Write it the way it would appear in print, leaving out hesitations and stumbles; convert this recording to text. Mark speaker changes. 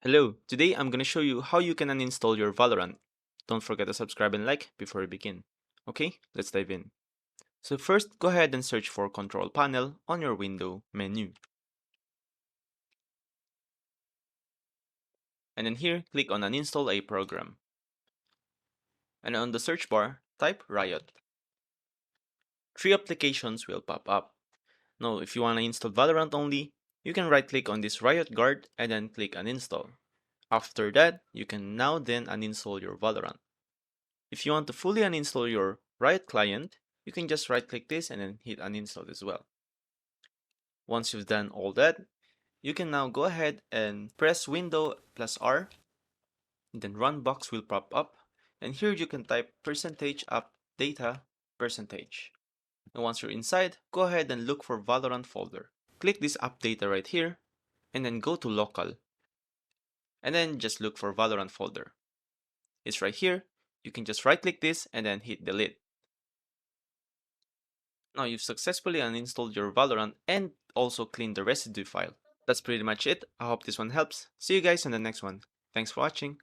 Speaker 1: Hello, today I'm gonna show you how you can uninstall your Valorant. Don't forget to subscribe and like before we begin. Okay, let's dive in. So first, go ahead and search for Control Panel on your window menu. And then here, click on Uninstall a program. And on the search bar, type Riot. Three applications will pop up. Now, if you want to install Valorant only, you can right click on this Riot Guard and then click Uninstall. After that, you can now then uninstall your Valorant. If you want to fully uninstall your Riot client, you can just right click this and then hit uninstall as well. Once you've done all that, you can now go ahead and press Window plus R, and then run box will pop up, and here you can type %up data %. And once you're inside, go ahead and look for Valorant folder. Click this up data right here, and then go to local, and then just look for Valorant folder. It's right here. You can just right click this and then hit delete. Now you've successfully uninstalled your Valorant and also cleaned the residue file. That's pretty much it. I hope this one helps. See you guys in the next one. Thanks for watching.